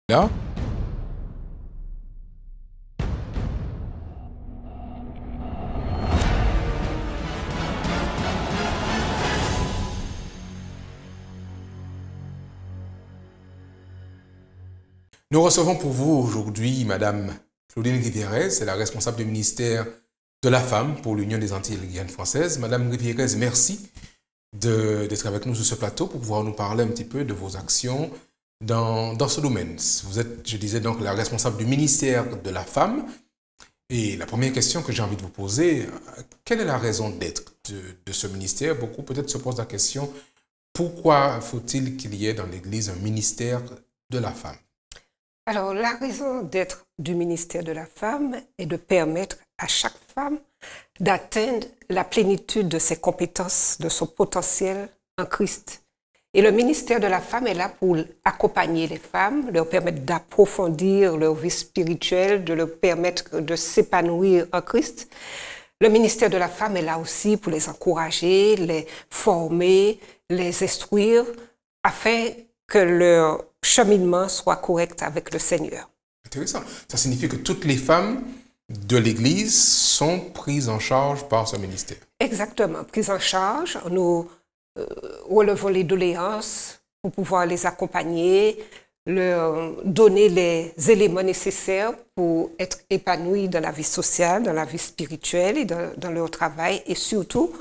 Là. Nous recevons pour vous aujourd'hui Madame Claudine Rivierez, c'est la responsable du ministère de la Femme pour l'Union des Antilles et Guyane françaises. Madame Rivierez, merci d'être avec nous sur ce plateau pour pouvoir nous parler un petit peu de vos actions dans ce domaine. Vous êtes, je disais donc, la responsable du ministère de la Femme. Et la première question que j'ai envie de vous poser, quelle est la raison d'être de ce ministère? Beaucoup peut-être se posent la question, pourquoi faut-il qu'il y ait dans l'Église un ministère de la femme? Alors, la raison d'être du ministère de la Femme est de permettre à chaque femme d'atteindre la plénitude de ses compétences, de son potentiel en Christ. Et le ministère de la Femme est là pour accompagner les femmes, leur permettre d'approfondir leur vie spirituelle, de leur permettre de s'épanouir en Christ. Le ministère de la Femme est là aussi pour les encourager, les former, les instruire, afin que leur cheminement soit correct avec le Seigneur. Intéressant. Ça signifie que toutes les femmes de l'Église sont prises en charge par ce ministère. Exactement, prises en charge. Nous relevons les doléances pour pouvoir les accompagner, leur donner les éléments nécessaires pour être épanouis dans la vie sociale, dans la vie spirituelle et dans leur travail, et surtout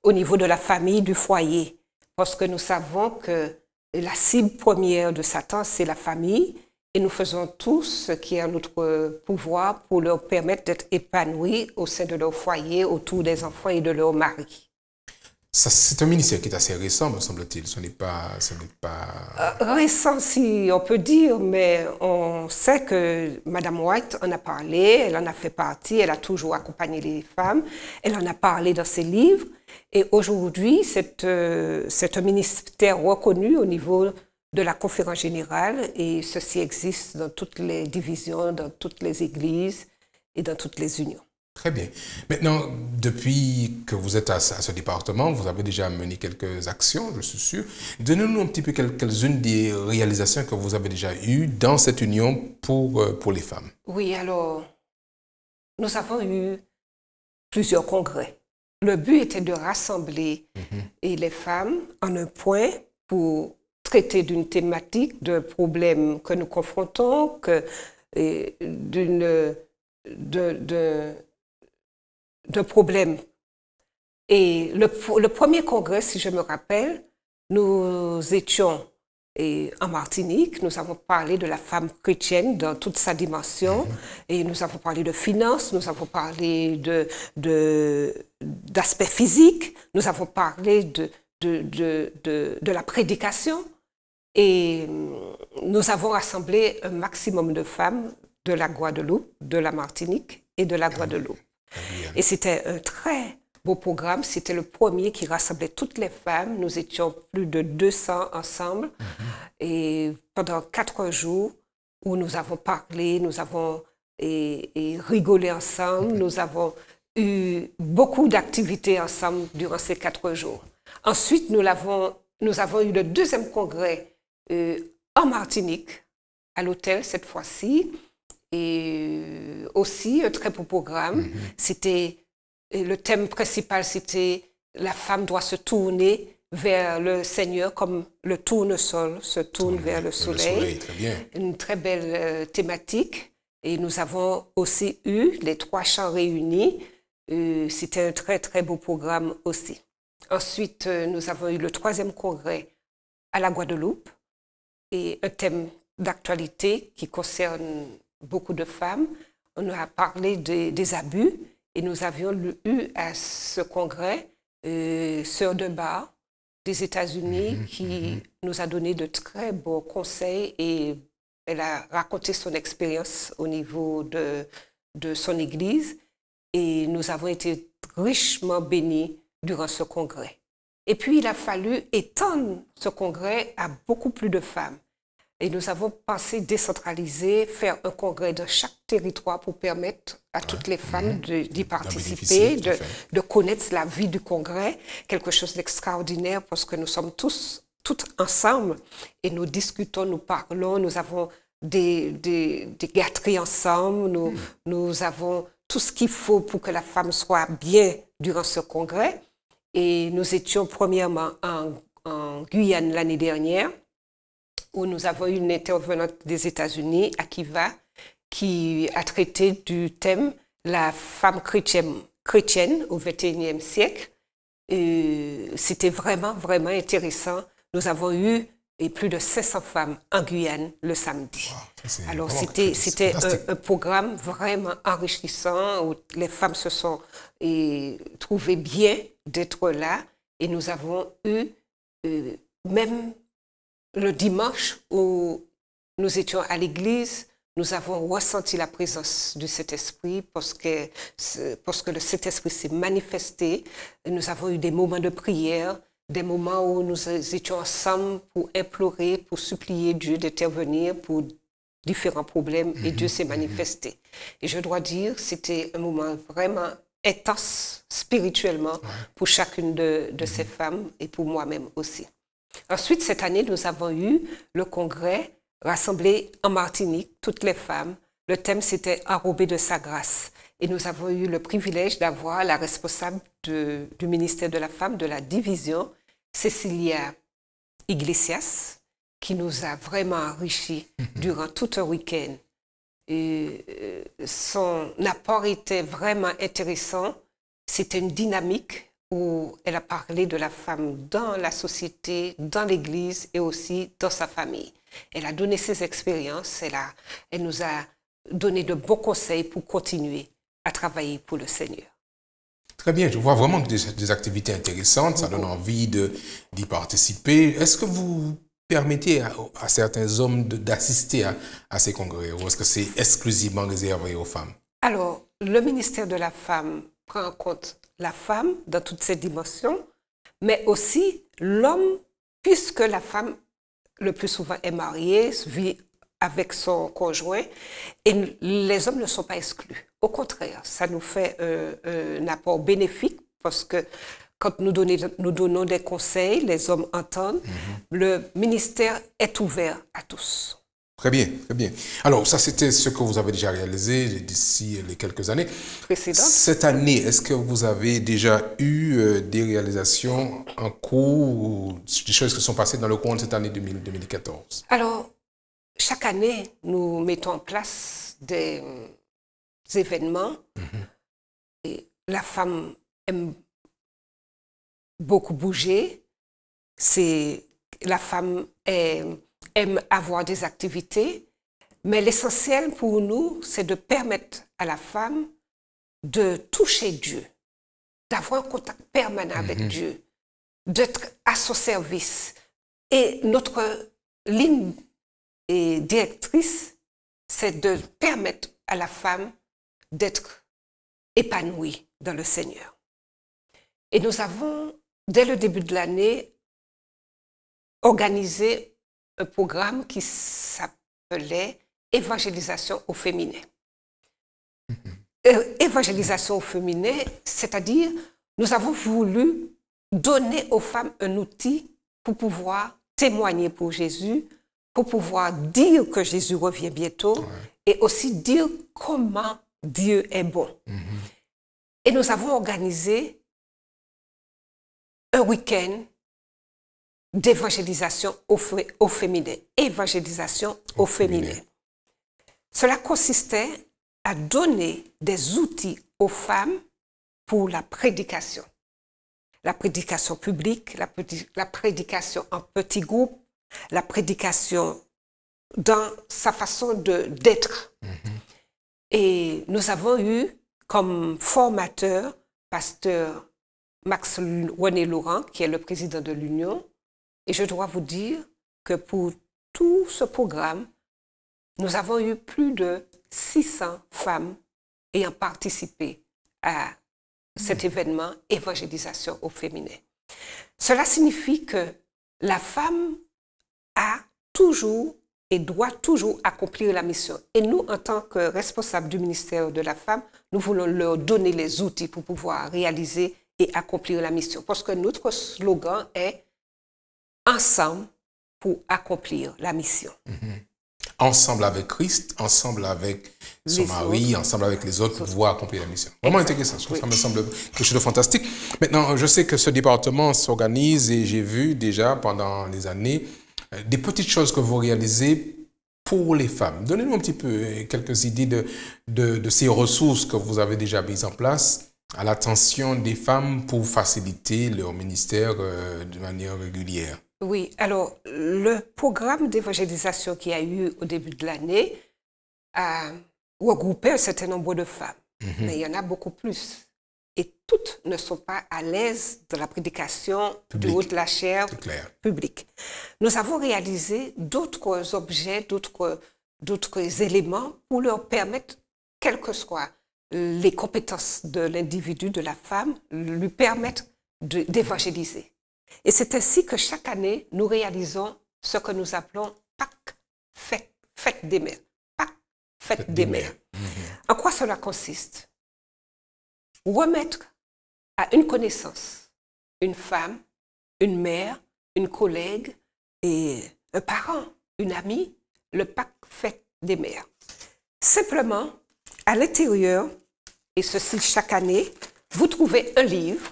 au niveau de la famille, du foyer. Parce que nous savons que la cible première de Satan, c'est la famille, et nous faisons tout ce qui est en notre pouvoir pour leur permettre d'être épanouis au sein de leur foyer, autour des enfants et de leur mari. C'est un ministère qui est assez récent, me semble-t-il. Ce n'est pas... récent, si on peut dire, mais on sait que Mme White en a parlé, elle en a fait partie, elle a toujours accompagné les femmes, elle en a parlé dans ses livres. Et aujourd'hui, c'est un ministère reconnu au niveau de la conférence générale, et ceci existe dans toutes les divisions, dans toutes les églises et dans toutes les unions. Très bien. Maintenant, depuis que vous êtes à ce département, vous avez déjà mené quelques actions, je suis sûr. Donnez-nous un petit peu quelques-unes des réalisations que vous avez déjà eues dans cette union pour les femmes. Oui, alors, nous avons eu plusieurs congrès. Le but était de rassembler les femmes en un point pour traiter d'une thématique, d'un problème que nous confrontons, d'un problème. Et le premier congrès, si je me rappelle, nous étions en Martinique, nous avons parlé de la femme chrétienne dans toute sa dimension, et nous avons parlé de finances, nous avons parlé d'aspects physiques, nous avons parlé de la prédication, et nous avons rassemblé un maximum de femmes de la Guadeloupe, de la Martinique et de la Guadeloupe. Et c'était un très beau programme. C'était le premier qui rassemblait toutes les femmes. Nous étions plus de 200 ensemble. Et pendant 4 jours où nous avons parlé, nous avons rigolé ensemble, nous avons eu beaucoup d'activités ensemble durant ces 4 jours. Ensuite, nous avons eu le deuxième congrès en Martinique, à l'hôtel cette fois-ci. Et aussi un très beau programme. Le thème principal, c'était la femme doit se tourner vers le Seigneur comme le tournesol se tourne vers le soleil. Très bien. Une très belle thématique. Et nous avons aussi eu les 3 chants réunis. C'était un très très beau programme aussi. Ensuite, nous avons eu le 3e congrès à la Guadeloupe et un thème d'actualité qui concerne beaucoup de femmes. On a parlé des abus, et nous avions eu à ce congrès Sœur Dunbar des États-Unis qui nous a donné de très bons conseils, et elle a raconté son expérience au niveau de son église, et nous avons été richement bénis durant ce congrès. Et puis il a fallu étendre ce congrès à beaucoup plus de femmes. Et nous avons pensé décentraliser, faire un congrès dans chaque territoire pour permettre à toutes les femmes d'y participer, de connaître la vie du congrès, quelque chose d'extraordinaire parce que nous sommes toutes ensemble et nous discutons, nous parlons, nous avons des gâteries ensemble, nous avons tout ce qu'il faut pour que la femme soit bien durant ce congrès. Et nous étions premièrement en Guyane l'année dernière, où nous avons eu une intervenante des États-Unis, Akiva, qui a traité du thème « La femme chrétienne au XXIe siècle ». C'était vraiment, vraiment intéressant. Nous avons eu plus de 500 femmes en Guyane le samedi. Wow, alors, c'était un programme vraiment enrichissant où les femmes se sont trouvées bien d'être là. Et nous avons eu, même le dimanche où nous étions à l'église, nous avons ressenti la présence du Saint-Esprit parce que le Saint-Esprit s'est manifesté. Nous avons eu des moments de prière, des moments où nous étions ensemble pour implorer, pour supplier Dieu d'intervenir pour différents problèmes et Dieu s'est manifesté. Et je dois dire, c'était un moment vraiment intense spirituellement pour chacune de ces femmes et pour moi-même aussi. Ensuite, cette année, nous avons eu le congrès rassemblé en Martinique, toutes les femmes. Le thème, c'était « Enrobées de sa grâce ». Et nous avons eu le privilège d'avoir la responsable du ministère de la Femme, de la division, Cécilia Iglesias, qui nous a vraiment enrichis durant tout un week-end. Son apport était vraiment intéressant. C'était une dynamique où elle a parlé de la femme dans la société, dans l'Église et aussi dans sa famille. Elle a donné ses expériences, elle nous a donné de bons conseils pour continuer à travailler pour le Seigneur. Très bien, je vois vraiment des activités intéressantes, ça donne envie d'y participer. Est-ce que vous permettez à certains hommes d'assister à ces congrès ou est-ce que c'est exclusivement réservé aux femmes? Alors, le ministère de la Femme prend en compte la femme dans toutes ses dimensions, mais aussi l'homme, puisque la femme le plus souvent est mariée, vit avec son conjoint, et les hommes ne sont pas exclus. Au contraire, ça nous fait un apport bénéfique parce que quand nous donnons des conseils, les hommes entendent, le ministère est ouvert à tous. Très bien, très bien. Alors, ça, c'était ce que vous avez déjà réalisé d'ici les quelques années précédentes. Cette année, est-ce que vous avez déjà eu des réalisations en cours ou des choses qui sont passées dans le cours de cette année 2014? Alors, chaque année, nous mettons en place des événements. Et la femme aime beaucoup bouger. La femme aime avoir des activités, mais l'essentiel pour nous, c'est de permettre à la femme de toucher Dieu, d'avoir un contact permanent avec Dieu, d'être à son service. Et notre ligne directrice, c'est de permettre à la femme d'être épanouie dans le Seigneur. Et nous avons, dès le début de l'année, organisé un programme qui s'appelait Évangélisation au féminin. Évangélisation au féminin, c'est-à-dire nous avons voulu donner aux femmes un outil pour pouvoir témoigner pour Jésus, pour pouvoir dire que Jésus revient bientôt et aussi dire comment Dieu est bon. Et nous avons organisé un week-end d'évangélisation au féminin. Évangélisation au féminin. Cela consistait à donner des outils aux femmes pour la prédication. La prédication publique, la prédication en petits groupes, la prédication dans sa façon d'être. Et nous avons eu comme formateur pasteur Max René Laurent, qui est le président de l'Union. Et je dois vous dire que pour tout ce programme, nous avons eu plus de 600 femmes ayant participé à cet événement évangélisation au féminin. Cela signifie que la femme a toujours et doit toujours accomplir la mission. Et nous, en tant que responsables du ministère de la Femme, nous voulons leur donner les outils pour pouvoir réaliser et accomplir la mission. Parce que notre slogan est « Ensemble pour accomplir la mission ». ensemble avec Christ, ensemble avec son mari, ensemble avec les autres pour pouvoir accomplir la mission. Vraiment intéressant, ça me semble quelque chose de fantastique. Maintenant, je sais que ce département s'organise et j'ai vu déjà pendant les années des petites choses que vous réalisez pour les femmes. Donnez-nous un petit peu quelques idées de ces ressources que vous avez déjà mises en place à l'attention des femmes pour faciliter leur ministère de manière régulière. Oui, alors le programme d'évangélisation qui a eu au début de l'année a regroupé un certain nombre de femmes, mais il y en a beaucoup plus. Et toutes ne sont pas à l'aise de la prédication du haut de la chair publique. Nous avons réalisé d'autres objets, d'autres éléments pour leur permettre, quelles que soient les compétences de l'individu, de la femme, lui permettre d'évangéliser. Et c'est ainsi que chaque année, nous réalisons ce que nous appelons Pâques, fête des mères. Pâques, fête des mères. En quoi cela consiste? Remettre à une connaissance, une femme, une mère, une collègue et un parent, une amie, le Pâques, fête des mères. Simplement, à l'intérieur, et ceci chaque année, vous trouvez un livre,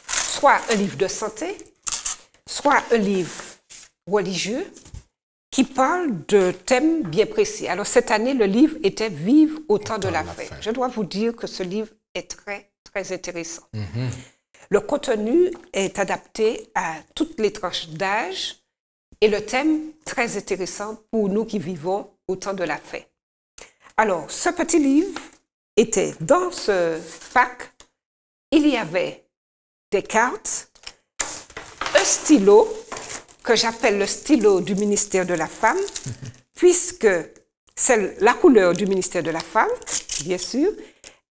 soit un livre de santé, soit un livre religieux qui parle de thèmes bien précis. Alors cette année, le livre était « Vivre au temps de la fin ». Je dois vous dire que ce livre est très, très intéressant. Le contenu est adapté à toutes les tranches d'âge et le thème très intéressant pour nous qui vivons au temps de la fin. Alors, ce petit livre était dans ce pack, il y avait des cartes, un stylo que j'appelle le stylo du ministère de la femme, puisque c'est la couleur du ministère de la femme, bien sûr,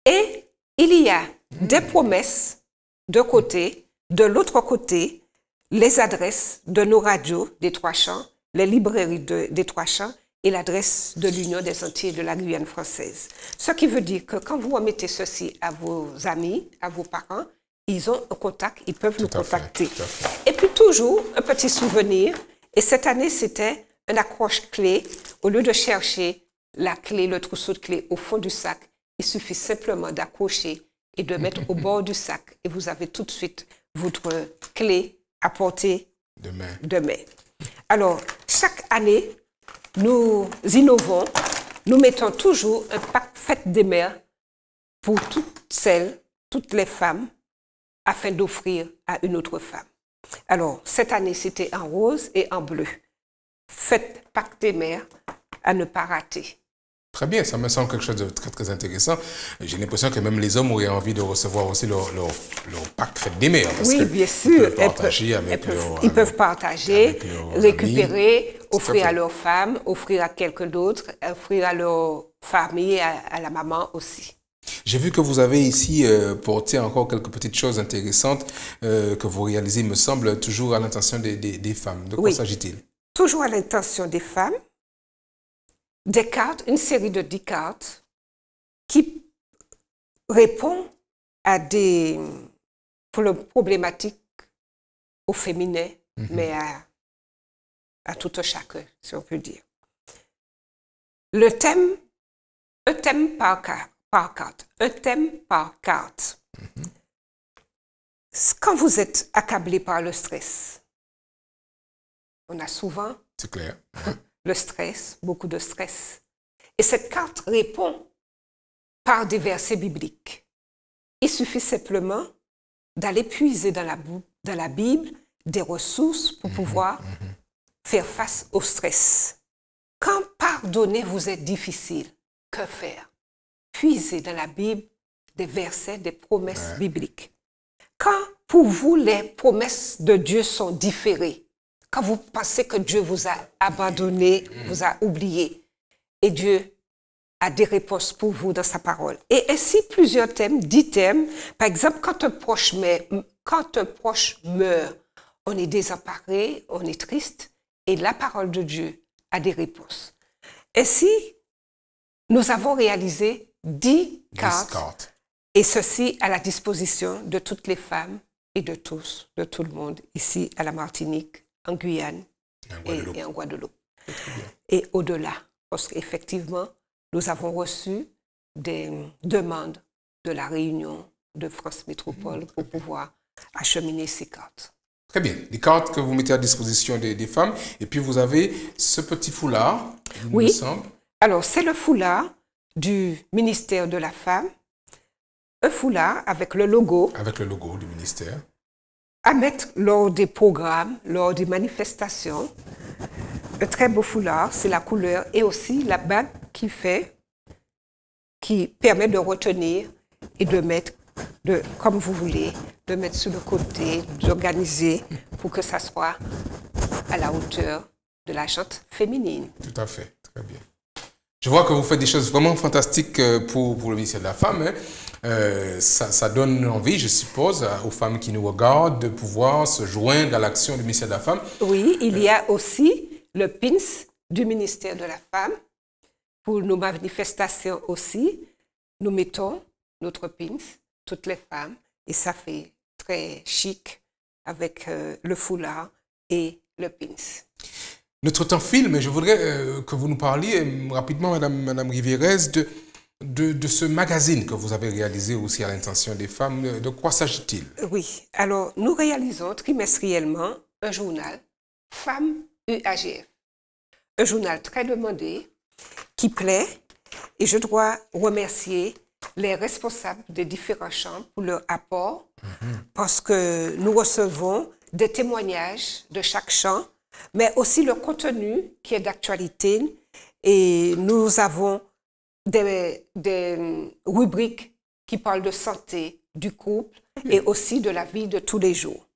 et il y a des promesses de côté, de l'autre côté, les adresses de nos radios des Trois Champs, les librairies des Trois Champs et l'adresse de l'Union des Antilles et de la Guyane française. Ce qui veut dire que quand vous remettez ceci à vos amis, à vos parents, ils ont un contact, ils peuvent nous contacter. Et puis toujours, un petit souvenir, et cette année, c'était une accroche-clé. Au lieu de chercher la clé, le trousseau de clés au fond du sac, il suffit simplement d'accrocher et de mettre au bord du sac. Et vous avez tout de suite votre clé à portée de main. Alors, chaque année, nous innovons, nous mettons toujours un pack fête des mères pour toutes les femmes, afin d'offrir à une autre femme. Alors, cette année, c'était en rose et en bleu. Faites Pâques des mères à ne pas rater. Très bien, ça me semble quelque chose de très, très intéressant. J'ai l'impression que même les hommes auraient envie de recevoir aussi leur Pâques fête des mères. Parce oui, bien sûr. Ils peuvent partager, récupérer, offrir à leur femme, offrir à quelqu'un d'autre, offrir à leur famille, à la maman aussi. J'ai vu que vous avez ici porté encore quelques petites choses intéressantes que vous réalisez, me semble, toujours à l'intention des femmes. De quoi s'agit-il? Toujours à l'intention des femmes. Des cartes, une série de 10 cartes qui répond à des problématiques au féminin, mais à tout un chacun, si on peut dire. Le thème, un thème par carte, un thème par carte. Quand vous êtes accablé par le stress, on a souvent le stress, beaucoup de stress. Et cette carte répond par des versets bibliques. Il suffit simplement d'aller puiser dans la Bible des ressources pour pouvoir faire face au stress. Quand pardonner vous est difficile, que faire? Puiser dans la Bible des versets, des promesses bibliques. Quand pour vous les promesses de Dieu sont différées, quand vous pensez que Dieu vous a abandonné, vous a oublié, et Dieu a des réponses pour vous dans sa parole. Et ainsi, plusieurs thèmes, 10 thèmes. Par exemple, quand un proche meurt, on est désemparé, on est triste, et la parole de Dieu a des réponses. Ainsi, nous avons réalisé 10 cartes, et ceci à la disposition de toutes les femmes et de tous, de tout le monde, ici à la Martinique, en Guyane et en Guadeloupe. et au-delà. Parce qu'effectivement, nous avons reçu des demandes de la Réunion de France Métropole pour pouvoir acheminer ces cartes. Très bien. Les cartes que vous mettez à disposition des femmes. Et puis, vous avez ce petit foulard, il me semble. Alors, c'est le foulard du ministère de la Femme. Un foulard avec le logo. Avec le logo du ministère. À mettre lors des programmes, lors des manifestations. Un très beau foulard, c'est la couleur. Et aussi la bague qui permet de retenir et de mettre comme vous voulez, de mettre sur le côté, d'organiser pour que ça soit à la hauteur de la jante féminine. Tout à fait, très bien. Je vois que vous faites des choses vraiment fantastiques pour le ministère de la Femme. Hein. Ça donne envie, je suppose, aux femmes qui nous regardent de pouvoir se joindre à l'action du ministère de la Femme. Oui, il y a aussi le pins du ministère de la Femme. Pour nos manifestations aussi, nous mettons notre pins, toutes les femmes, et ça fait très chic avec le foulard et le pins. Notre temps file, mais je voudrais que vous nous parliez rapidement, Madame Rivierez, de ce magazine que vous avez réalisé aussi à l'intention des femmes. De quoi s'agit-il? Oui, alors nous réalisons trimestriellement un journal Femmes UAGF. Un journal très demandé, qui plaît, et je dois remercier les responsables des différents champs pour leur apport, parce que nous recevons des témoignages de chaque champ, mais aussi le contenu qui est d'actualité, et nous avons des rubriques qui parlent de santé, du couple, et aussi de la vie de tous les jours.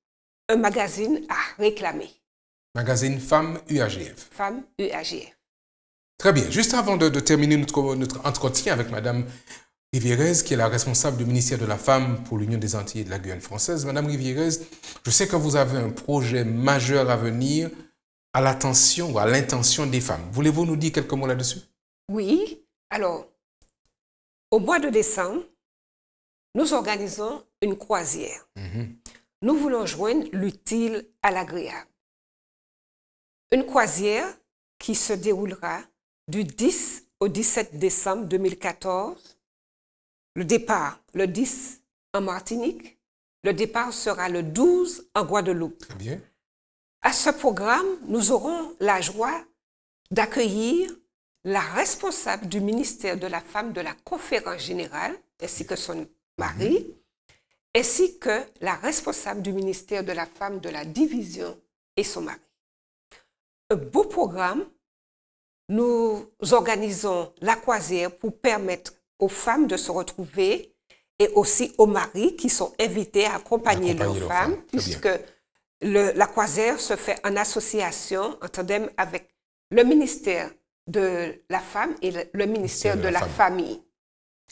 Un magazine à réclamer. Magazine Femmes UAGF. Femmes UAGF. Très bien. Juste avant de terminer notre entretien avec Madame Rivierez, qui est la responsable du ministère de la Femme pour l'Union des Antilles et de la Guyane française. Madame Rivierez, je sais que vous avez un projet majeur à venir à l'attention ou à l'intention des femmes. Voulez-vous nous dire quelques mots là-dessus? Oui. Alors, au mois de décembre, nous organisons une croisière. Nous voulons joindre l'utile à l'agréable. Une croisière qui se déroulera du 10 au 17 décembre 2014. Le départ, le 10 en Martinique. Le départ sera le 12 en Guadeloupe. Très bien. À ce programme, nous aurons la joie d'accueillir la responsable du ministère de la Femme de la Conférence Générale, ainsi que son mari, ainsi que la responsable du ministère de la Femme de la Division et son mari. Un beau programme. Nous organisons la croisière pour permettre aux femmes de se retrouver et aussi aux maris qui sont invités à accompagner leurs femmes, puisque la croisière se fait en association, en tandem avec le ministère de la Femme et le ministère de la Famille.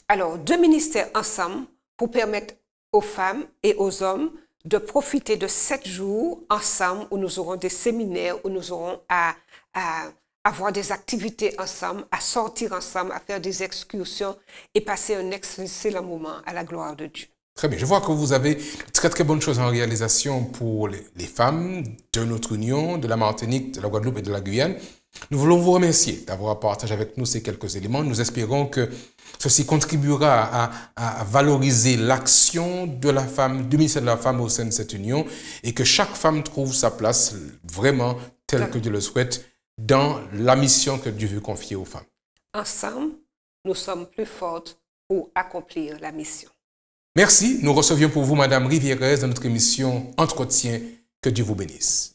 Alors, deux ministères ensemble pour permettre aux femmes et aux hommes de profiter de 7 jours ensemble où nous aurons des séminaires, où nous aurons à avoir des activités ensemble, à sortir ensemble, à faire des excursions et passer un excellent moment à la gloire de Dieu. Très bien. Je vois que vous avez très très bonnes choses en réalisation pour les femmes de notre union, de la Martinique, de la Guadeloupe et de la Guyane. Nous voulons vous remercier d'avoir partagé avec nous ces quelques éléments. Nous espérons que ceci contribuera à valoriser l'action de la femme, du ministère de la Femme au sein de cette union et que chaque femme trouve sa place vraiment telle que Dieu le souhaite dans la mission que Dieu veut confier aux femmes. Ensemble, nous sommes plus fortes pour accomplir la mission. Merci. Nous recevions pour vous Madame Rivierez dans notre émission Entretien. Que Dieu vous bénisse.